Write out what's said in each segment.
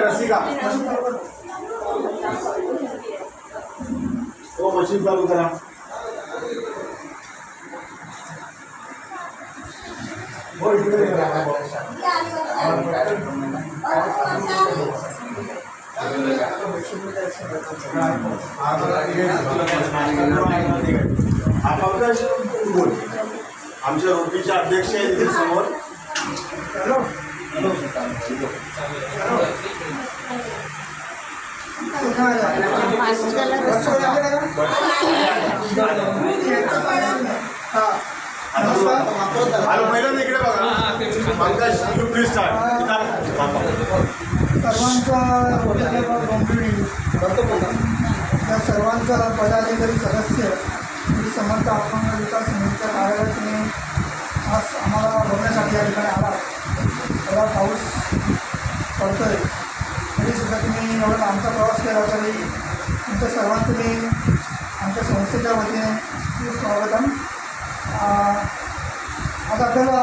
रसिका तो मशीन चालू करा. आमच्या रोटीचे अध्यक्ष आहेत इथे समोर. पहिल्यांदा इकडे बघा. सर्वांचा सर्वांचा पदाधिकारी सदस्य मी समर्थ अपंग विकास समितीच्या कार्यालयाने आज आम्हाला बघण्यासाठी या ठिकाणी आला. थोडा पाऊस पडतोय तरीसुद्धा तुम्ही एवढा आमचा प्रवास केला तरी तुमच्या सर्वांचं मी आमच्या संस्थेच्या वतीने खूप स्वागतम. आज आपल्याला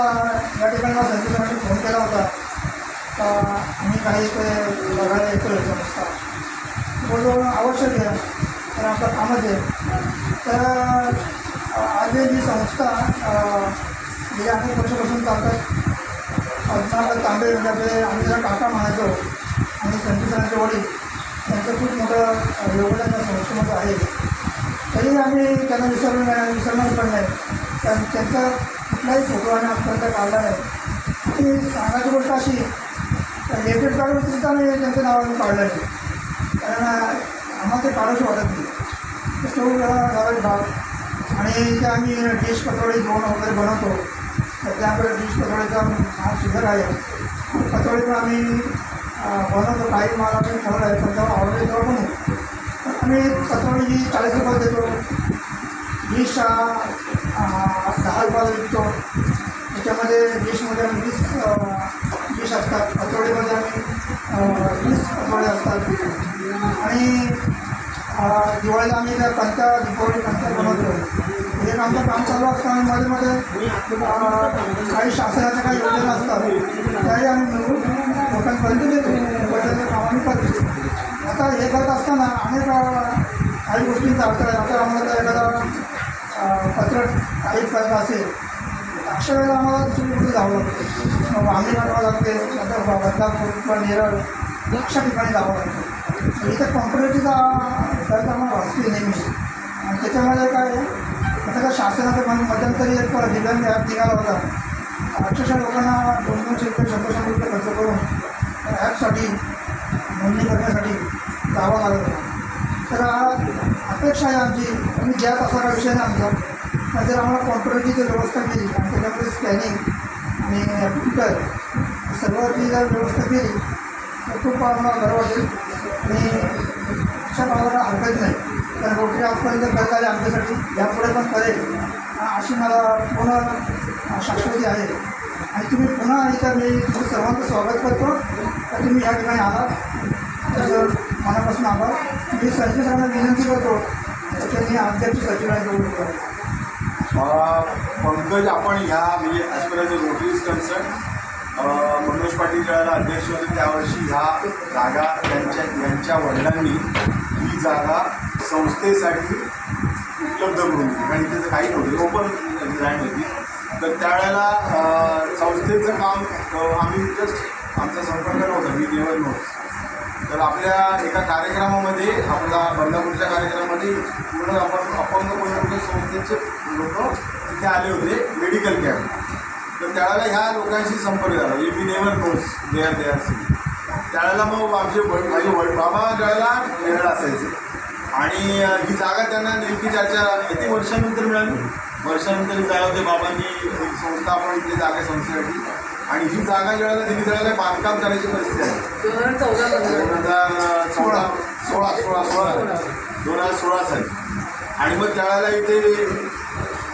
या ठिकाणी मला संस्थेसाठी फोन केला होता. आम्ही काही ते बघायला येतो संस्था बोललो आवश्यक आहे तर आपलं कामच आहे. तर आज ही संस्था गेल्या अनेक वर्षापासून चालतात. पद्मनाभ तांबे म्हणजे आपले आम्ही जरा काका म्हणायचो आणि संतसरांचे वडील त्यांचं खूप मोठं योगदान या संस्थेमध्ये आहे. तरी आम्ही त्यांना विसरणार पण नाही. कारण त्यांचा कुठलाही फोटो आणि आजपर्यंत काढला नाही. आणि सांगायची गोष्ट अशी डेबिट कार्डवर सुद्धा मी त्यांचं नाव आम्ही काढलं नाही. कारण आम्हाला ते काढूच वाटत नाही. तो झाला भाग आणि ते आम्ही डिश पतोडी जेवण वगैरे बनवतो. तर त्याकडे डिश पतोडीचा हा शिखर आहे. पतोडी पण आम्ही बनवतो. काही मला पण ठरवलं आहे पण तेव्हा आवडले तेव्हा पण आम्ही पतोडी ही 40 रुपये देतो. डिश 10 रुपयाला विकतो. त्याच्यामध्ये डिशमध्ये 20 डिश असतात. पतोडीमध्ये आम्ही 20 पतोडे असतात. आणि दिवाळीला आम्ही त्या पंचा दीपावली पंचा बनवतो. एक आमचं काम चालू असतं आणि मध्ये मध्ये काही शासनाच्या काही योजना असतात त्याही आम्ही मिळून लोकांपर्यंत देतो. त्याचं काम आम्ही करतो. आता हे करत असताना अनेक काही गोष्टींचा अर्थ आहे. आता आम्हाला तर एखादा पत्र काही करायचं असेल अशा वेळेला आम्हाला दुसरी कुठे जावं लागतं. आम्ही करावं लागते. नंतर बदलापूर किंवा नेरळ अशा ठिकाणी जावं लागतं. इथं कॉम्प्युटरचा खर्च आम्हाला वाचते नेहमी. आणि त्याच्यामध्ये काय आता का शासनाचं मध्यंतरी एक दिव्यांग ॲप निघाला होता. अक्षरशः लोकांना 200 रुपये 100 रुपये खर्च करून ॲपसाठी नोंदणी करण्यासाठी जावं लागत होता. तर अपेक्षा आहे आमची आणि गॅप असा का विषय नाही आमचा. पण जर आम्हाला कॉम्प्युटरची जर व्यवस्था केली आणि त्याच्यामध्ये स्कॅनिंग आणि प्रिंटर सर्वची जर व्यवस्था केली तर खूप आम्हाला बरं वाटेल. आणि अशा भावाला हरकत नाही. तर रोटरी आजपर्यंत करत आले आमच्यासाठी यापुढे पण करेल अशी मला पूर्ण शाश्वती आहे. आणि तुम्ही पुन्हा इथं मी तुमचं सर्वांचं स्वागत करतो. तर तुम्ही या ठिकाणी आलात त्याचं मनापासून आभार. मी संजयसरांना विनंती करतो त्याच्यानी अध्यक्ष सचिवांना पंकज आपण ह्या म्हणजे as per as a rotary is concern Manoj Patil ज्यावेळेला अध्यक्ष होते त्यावर्षी ह्या जागा यांच्या वडिलांनी ही जागा संस्थेसाठी उपलब्ध करून दिली. कारण त्याचं काही नव्हतं ओपन लँड होती. तर त्यावेळेला संस्थेचं काम आम्ही जस्ट आमचा संपर्क नव्हता. मी नेवर नव्हतं. तर आपल्या एका कार्यक्रमामध्ये आपला बदलापूरच्या कार्यक्रमामध्ये पूर्ण आपण अपंग पंढरपूर संस्थेचे लोक तिथे आले होते मेडिकल कॅम्प. तर त्यावेळेला ह्या लोकांशी संपर्क झाला. We never knows they are see. त्यावेळेला मग आमचे माझे बाबा ज्यावेळेला वेगळं असायचे आणि ही जागा त्यांना नेमकी ज्याच्या किती वर्षानंतर मिळाली वर्षानंतर ही जागा होते बाबांनी एक संस्था आपण इथे जागा आहे संस्थेसाठी आणि ही जागा ज्यावेळेला दिली त्यावेळेला बांधकाम करायची परिस्थिती आहे 2016 साली आणि मग त्यावेळेला इथे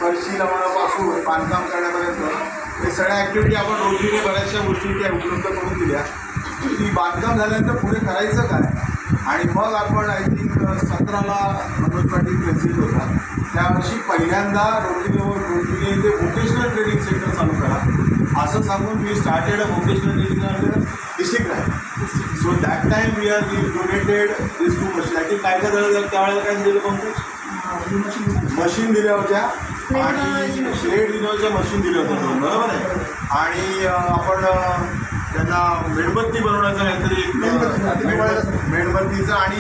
फरशी लावण्यापासून बांधकाम करण्यापर्यंत हे सगळ्या ॲक्टिव्हिटी आपण रोजीने बऱ्याचशा गोष्टी त्या उपलब्ध करून दिल्या की बांधकाम झाल्यानंतर पुढे करायचं काय आणि मग आपण आय थिंक 17ला मनोज पाटील प्रेसिडेंट होता त्यावर्षी पहिल्यांदा रोजीने ते व्होकेशनल ट्रेनिंग सेंटर चालू करा असं सांगून मी started a vocational training district आहे so that time we are donated this 2 machine I think काय काय झालं त्यावेळेला काय दिलं पंकज मशीन दिल्या होत्या आणि शेड विनोच्या मशीन दिल्या होत्या बरोबर आहे आणि आपण त्यांना मेणबत्ती बनवण्याचं काहीतरी एक मेणबत्तीचं आणि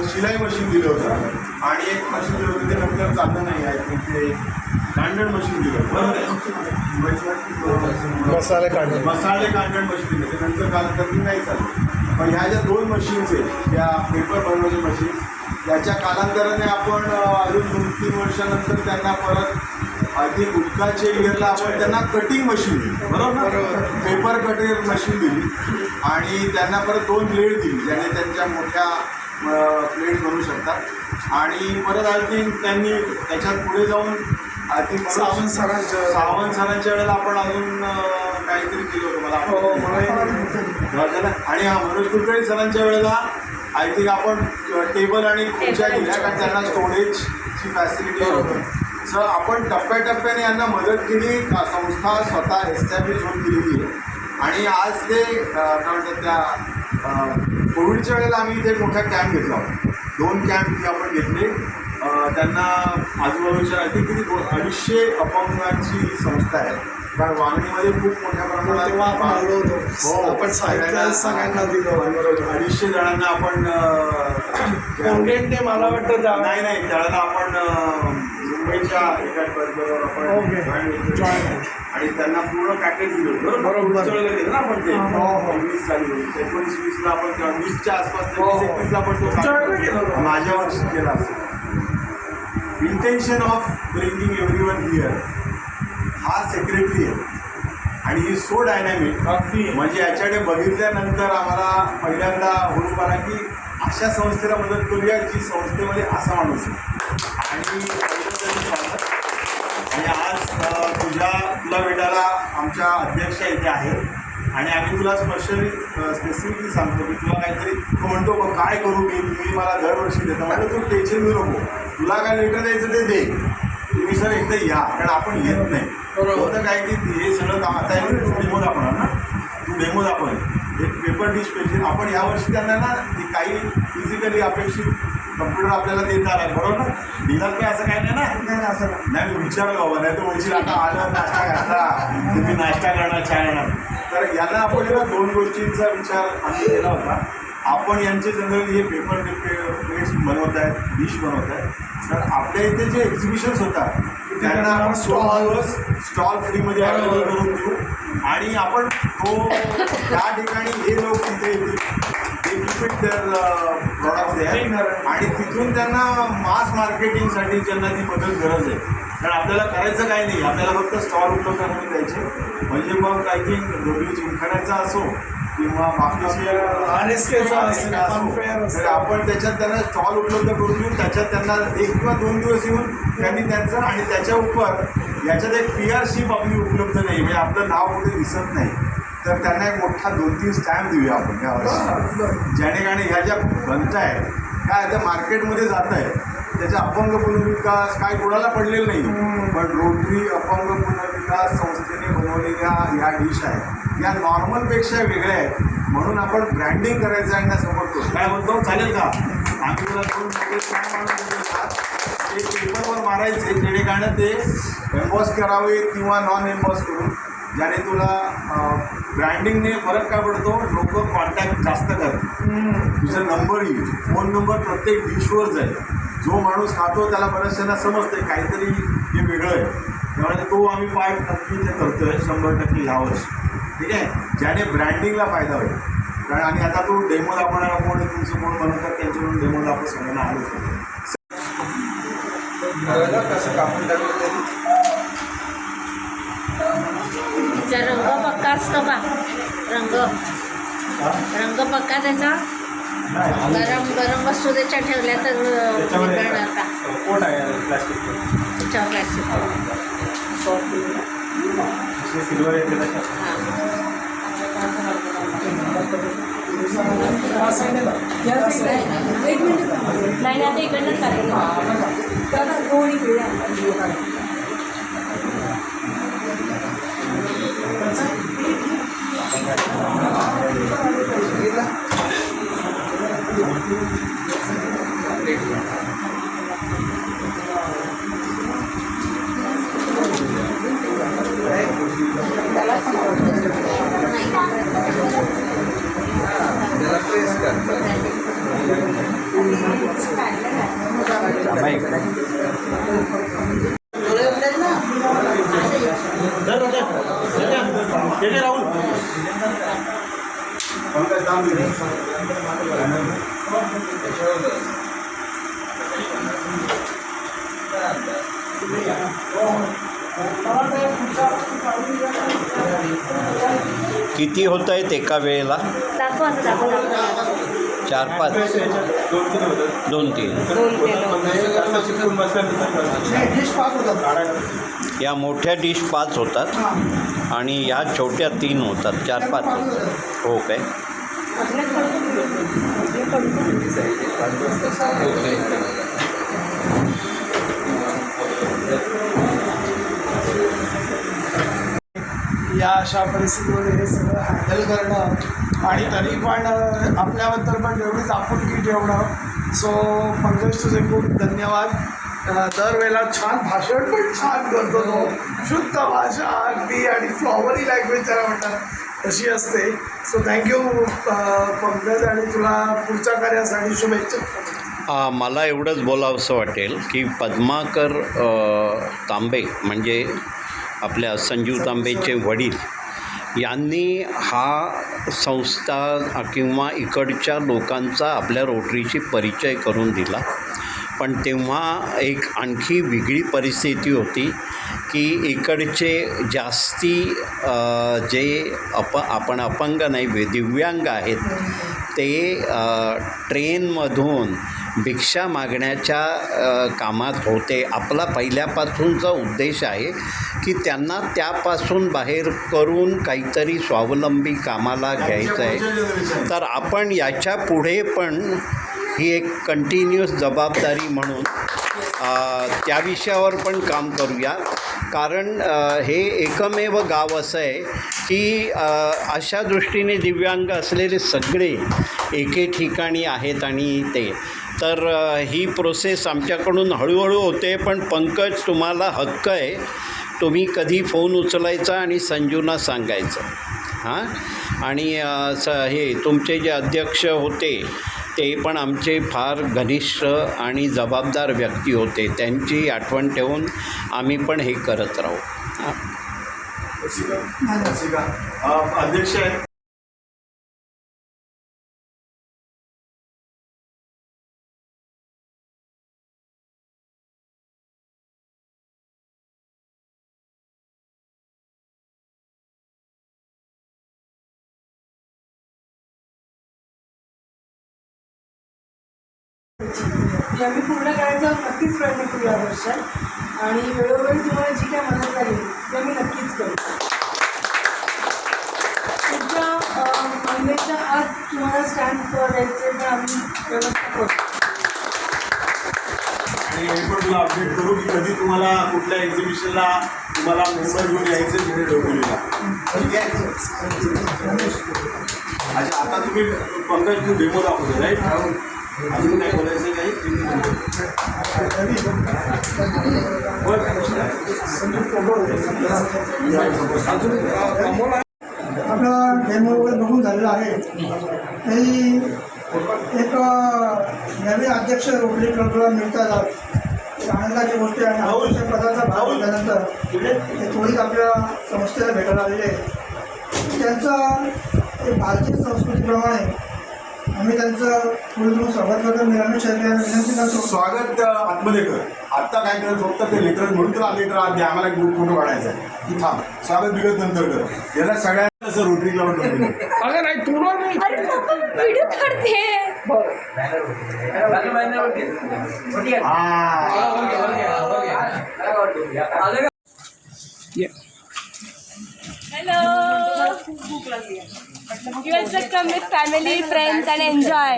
शिलाई मशीन दिलं होतं आणि एक मशीन दिलं होतं ते नंतर चाललं नाही आहे ते कांडण मशीन दिलं होतं बरोबर आहे मसाले काढले कांडण मशीन दिलं ते नंतर कालांतर ती नाही चाललं पण ह्या ज्या 2 मशीन्स आहेत त्या पेपर बनवण्याच्या मशीन याच्या कालांतराने आपण अजून 2-3 वर्षानंतर त्यांना परत आधी गुटखाच्या इयरला आपण त्यांना कटिंग मशीन दिली बरोबर पेपर कटर मशीन दिली आणि त्यांना परत 2 ब्लेड दिली ज्याने त्यांच्या मोठ्या प्लेट्स बनवू शकतात आणि परत आय थिंक त्यांनी त्याच्यात पुढे जाऊन आय थिंक सावंत सरांच्या वेळेला आपण अजून काहीतरी केलं होतं मला आणि हा मनोज कुलकर्णी सरांच्या वेळेला आय थिंक आपण टेबल आणि खुर्च्या दिल्या कारण त्यांना स्टोरेजची फॅसिलिटी होती सर आपण टप्प्याटप्प्याने यांना मदत केली संस्था स्वतः एस्टॅब्लिश होऊन केलेली आहे आणि आज ते काय म्हणतात त्या कोविडच्या वेळेला आम्ही इथे मोठा कॅम्प घेतला होता 2 कॅम्प इथे आपण घेतले त्यांना आजूबाजूच्या आय थिंक किती 250 अपंगांची ही संस्था आहे कारण वांगणीमध्ये खूप मोठ्या प्रमाणात हो आपण सगळ्यांना दिलं 250 जणांना आपण मला वाटतं नाही त्यावेळेला आपण मुंबईच्या एका बरोबर आपण जॉईन आणि त्यांना पूर्ण पॅकेज दिलं बरोबर गेलं ना आपण ते 19 साली 19-20ला आपण 20च्या आसपास 21ला आपण तो माझ्या वर्षी केला intention of bringing everyone here हा सेक्रेटरी आहे आणि ही सो डायनॅमिक म्हणजे याच्याकडे बघितल्यानंतर आम्हाला पहिल्यांदा हुरूप आला की अशा संस्थेला मदत करूया जी संस्थेमध्ये असा माणूस आहे आणि आज तुला भेटायला आमच्या अध्यक्षा इथे आहेत आणि आम्ही तुला स्पेसिफिकली सांगतो की तुला काहीतरी तू म्हणतो काय करू मी तुम्ही मला दरवर्षी देता म्हणजे तू टेन्शन घेऊ नको तुला काय लेटर द्यायचं ते दे तुम्ही सर एकदा या कारण आपण येत नाही होतं काय की हे सगळं आता तू डेमो दाखवणार ना तू डेमो दाखव एक पेपर डिश पेन्सिल आपण यावर्षी त्यांना ना काही फिजिकली अपेक्षित कम्प्युटर आपल्याला देणार आहे बरोबर ना दिलात काय असं काय नाही ना असं नाही मी विचारलं बाबा नाही तर म्हणशील आता आलं नाश्ता घातला तुम्ही नाश्ता करणार चहा येणार तर याला आपण 2 गोष्टींचा विचार आम्ही केला होता आपण यांचे जनरली हे पेपर प्लेट्स बनवत आहेत डिश बनवत आहेत तर आपल्या इथे जे एक्झिबिशन्स होतात त्यांना आपण स्टॉल फ्रीमध्ये अवेलेबल करून देऊ आणि आपण तो त्या ठिकाणी हे लोक तिथे येतील ते रिपीट प्रॉडक्ट्स द्या आणि तिथून त्यांना मास मार्केटिंगसाठी ज्यांना ती मदत गरज आहे कारण आपल्याला करायचं काही नाही आपल्याला फक्त स्टॉल उपलब्ध करून द्यायचे म्हणजे मग आय थिंक रोगी जिंकण्याचा असो किंवा बाकीचे तर आपण त्याच्यात त्यांना स्टॉल उपलब्ध करून देऊ त्याच्यात त्यांना 1 किंवा 2 दिवस येऊन त्यांनी त्यांचं आणि त्याच्या उपर याच्यात एक PR शीप आपली उपलब्ध नाही म्हणजे आपलं नाव कुठे दिसत नाही तर त्यांना एक मोठा 2-3 स्टॅम्प देऊया आपण यावर्षी ज्याने ह्या ज्या बनत आहेत काय आता मार्केटमध्ये जात आहे त्याच्या अपंग पुनर्विकास काय कोणाला पडलेलं नाही पण रोटरी अपंग पुनर्विकास संस्थेने बनवलेल्या ह्या डिश आहेत या नॉर्मलपेक्षा वेगळ्या आहेत म्हणून आपण ब्रँडिंग करायचं आणि सपोर्ट करू काय म्हणतो चालेल का आम्ही तुला 2 मोठे स्टॅम्प आणून देतात ते पेपरवर मारायचे जेणेकरून ते एम्बॉस करावे किंवा नॉन एम्बॉस करून ज्याने तुला ब्रँडिंगने फरक काय पडतो लोक कॉन्टॅक्ट जास्त करतात तुझा नंबर येईल फोन नंबर प्रत्येक डिशवर जाईल जो माणूस खातो त्याला बऱ्याचशांना समजते काहीतरी हे वेगळं आहे त्यामुळे तो आम्ही पार्ट नक्की ते करतो आहे 100% ह्यावर्षी ठीक आहे ज्याने ब्रँडिंगला फायदा होईल कारण आणि आता तो डेमो दाखवणारा कोण तुमचं कोण बनवतात त्यांच्याकडून डेमो दाखव सगळ्यांना आलोच कसं कापून टाकलं तिचा रंग पक्का असतो का? रंग पक्का त्याचा गरम वस्तू त्याच्या ठेवल्या तर निघणार का? पोट आहे प्लास्टिक त्याच्यावर प्लास्टिक सिल्वर येते नाही आता इकडनंच करायचं गोळी त्याला प्रेस करतात किती होत आहेत एका वेळेला? दाखव असं दाखव 4-5 2-3 डिश 5 होतात. या मोठ्या डिश 5 होतात आणि ह्या छोट्या 3 होतात. 4-5 होतात. हो काय? या अशा परिस्थितीमध्ये हे सगळं हँडल करणं आणि तरी पण आपल्याबद्दल पण तेवढीच आपुलकी ठेवणं. सो पंकज तुझे खूप धन्यवाद. दरवेळेला छान भाषण पण छान करतो तो. शुद्ध भाषा अगदी आणि फ्लॉवरी लँग्वेज त्याला म्हणतात तशी असते. सो थँक्यू पंकज आणि तुला पुढच्या कार्यासाठी शुभेच्छा. मला एवढंच बोलावंसं वाटेल की पद्माकर तांबे म्हणजे आपल्या संजीव तांबेचे वडील यांनी हा संस्था किंवा इकडच्या लोकांचा आपल्या रोटरीशी परिचय करून दिला. पण तेव्हा एक आणखी वेगळी परिस्थिती होती की इकडचे जास्ती जे आपण अपंग नाही दिव्यांग आहेत ते ट्रेनमधून भिक्षा मागण्याच्या कामात होते. आपला पहिल्यापासूनचा उद्देश आहे की त्यांना त्यापासून बाहेर करून काहीतरी स्वावलंबी कामाला घ्यायचं आहे. तर आपण याच्या पुढे पण ही एक कंटिन्युअस जबाबदारी म्हणून त्या विषयावर पण काम करूया. कारण हे एकमेव गाव असं आहे की अशा दृष्टीने दिव्यांग असलेले सगळे एके ठिकाणी आहेत आणि ते तर ही प्रोसेस आमच्याकडून हळूहळू होते. पण पंकज तुम्हाला हक्क आहे, तुम्ही कधी फोन उचलायचा आणि संजूना सांगायचं. आणि हे तुमचे जे अध्यक्ष होते ते पण आमचे फार घनिष्ठ आणि जबाबदार व्यक्ती होते. त्यांची आठवण ठेवून आम्ही पण हे करत राहू. अध्यक्ष आहेत हे आम्ही पूर्ण करायचा नक्कीच प्रयत्न करू या वर्षात आणि वेळोवेळी तुम्हाला जी काय मदत लागेल ते आम्ही नक्कीच करू. तुमच्या महिन्याच्या आत तुम्हाला स्टॅम्प द्यायचे तर आम्ही व्यवस्था करू. आणि हे पण तुला अपडेट करू की कधी तुम्हाला कुठल्या एक्झिबिशनला तुम्हाला मुंबई घेऊन यायचं पुणे डोंबिवलीला. ठीक आहे. अच्छा आता तुम्ही पंकज तू डेमो दाखवतो राईट. अजून काय बोलायचं काही आपला डेमो वगैरे बघून झालेला आहे. तरी एक नवीन अध्यक्ष रोटरी क्लबला मिळतात आनंदाची गोष्ट आहे. अध्यक्ष पदाचा भाव घेतल्यानंतर ते थोडीच आपल्या संस्थेला भेटायला आलेले त्यांचा भारतीय संस्कृतीप्रमाणे आम्ही त्यांचं फुल स्वागत करतो. मी रमेश विनंती करतो स्वागत आतमध्ये कर. आत्ता काय करत फक्त ते लेटर म्हणून तुला लेटर आधी आम्हाला ग्रुप फोटो काढायचा आहे की थांब स्वागत बिगत नंतर कर याला सगळ्यांना असं रोटरी क्लब अगं नाही तुला नाही व्हिडिओ काढते Hello. You also come with family, friends, and enjoy.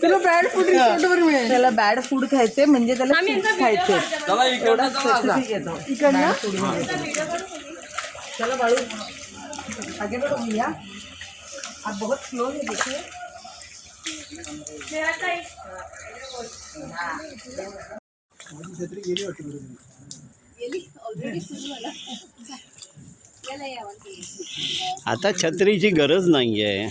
त्याला बॅड फूड रिसॉर्टवर मिळेल. त्याला बॅड फूड खायचे म्हणजे त्याला आम्ही चिप्स यांचा खायचे. video काढतो. इकडनं चला बाळू आगे बढ़ो भैया आप बहुत स्लो है देखिए. मेरा ताई. आता छत्रीची गरज नाही आहे.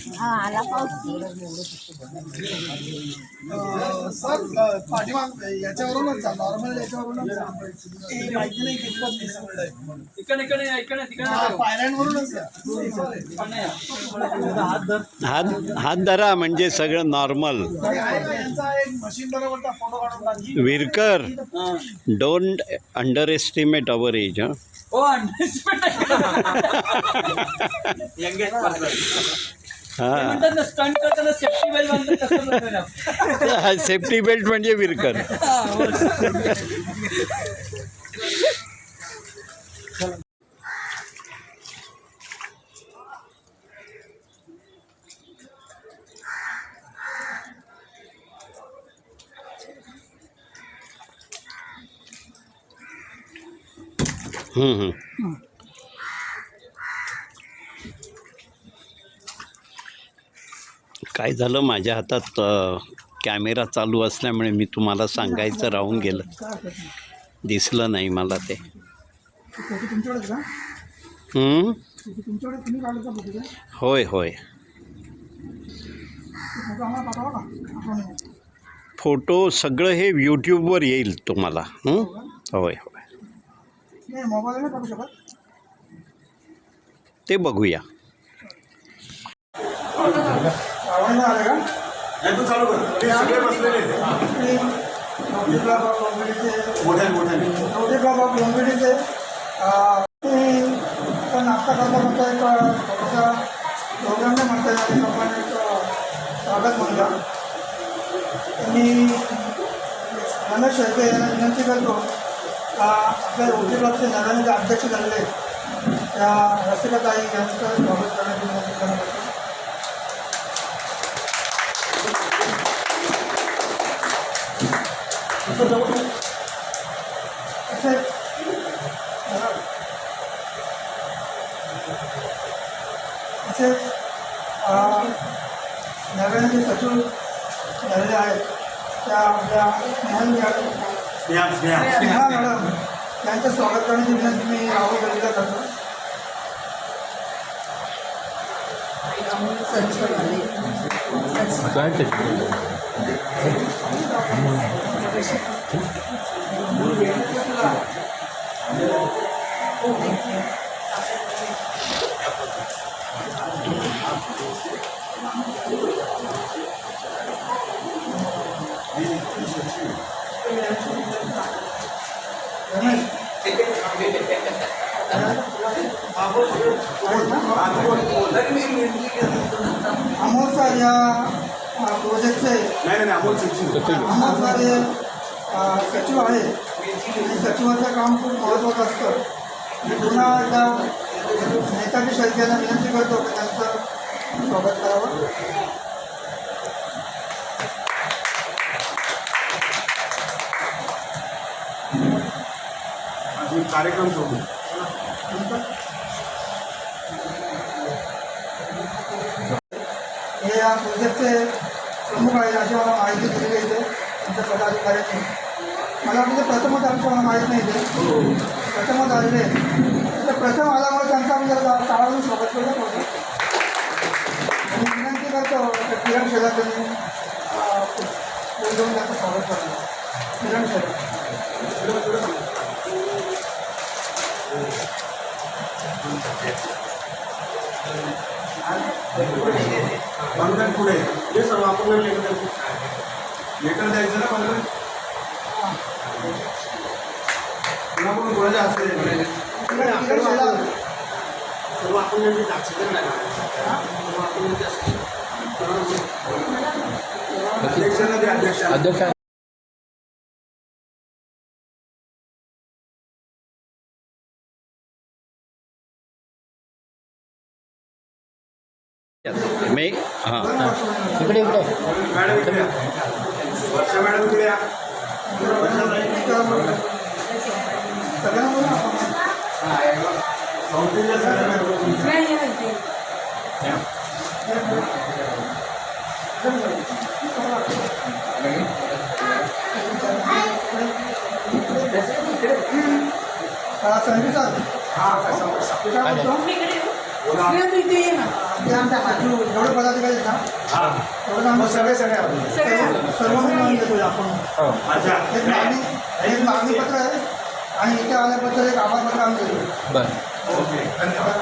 सर पाठीमाग याच्यावरूनच जा नॉर्मल याच्यावरूनच जा. माहिती नाही कितपत दिसत आहे. पायऱ्यांवरूनच हात धरा म्हणजे सगळं नॉर्मल. यांचा एक मशीन बरोबरचा फोटो काढून टाकी. Virkar don't underestimate our age. Safety belt म्हणजे विरकर. काय झालं माझ्या हातात कॅमेरा चालू असल्यामुळे मी तुम्हाला सांगायचं राहून गेलं. दिसलं नाही मला ते. फोटो तुमच्याकडेच का? तुमच्याकडे तुम्ही काढलं का फोटो? होय होय. फोटो आम्हाला पाठवा का आठवणीने? फोटो सगळं हे यूट्यूबवर येईल तुम्हाला. होय होय नाही मोबाईल नाही पाठवू शकत. ते बघूया. आवडलं आलं का? नाही तू चालू कर ते सगळे बसलेले आहेत. नवदीप क्लब ऑफ लोंबिडीचे मोठ्या पण नाश्ता करता एक थोडासा प्रोग्राम नाही म्हणता येईल आपण एक स्वागत म्हणलं. मी रमेश शेळके यांना विनंती करतो का आपल्या नवदीप क्लबचे नव्याने जे अध्यक्ष झालेले त्या रसिकाताई यांचं स्वागत करण्याची विनंती करत होतो. तसेच नव्याने जे सचिव झालेले आहेत त्या आपल्या स्नेहा मॅडम यांचं स्वागत करण्याची विनंती मी राहुल गांधीला करतो. अमोल सर या प्रोजेक्टचे अमोल सर हे सचिव आहे आणि सचिवाचं काम खूप महत्त्वाचं असतं. मी पुन्हा एकदा नेताजी शेळकेंना विनंती करतो की त्यांचं स्वागत करावं. कार्यक्रम सोडू. हे या प्रोजेक्टचे प्रमुख आहेत अशी मला माहिती दिली आहे इथे त्यांच्या पदाधिकाऱ्यांनी. मला वाटतं ते प्रथमच आमचं मला माहीत नाही ते प्रथमच आलेले तर प्रथम आल्यामुळे त्यांचा म्हणजे टाळावून स्वागत करत होतं. आणि विनंती करतो तर किरण शेलार त्यांनी बोलवून त्यांचं स्वागत करतो. किरण शेलार पुढे हे सर्व आपण लेटर द्यायचं ना. अध्यक्षांना द्या, अध्यक्षांना. मी हां मॅडम इकडे या. वर्षा मॅडम इकडे या. संस्थेच्या सगळ्यांना संजय सर हां इथे ये ना. ते आमच्या हाती जेवढे पदाधिकारी आहेत ना तेवढं आम्ही सगळे सर्व मिळून देतो आपण अच्छा एक मागणी पत्र आहे आणि इथे आल्याबद्दल एक आभार पत्र आम्ही देतो. ओके धन्यवाद.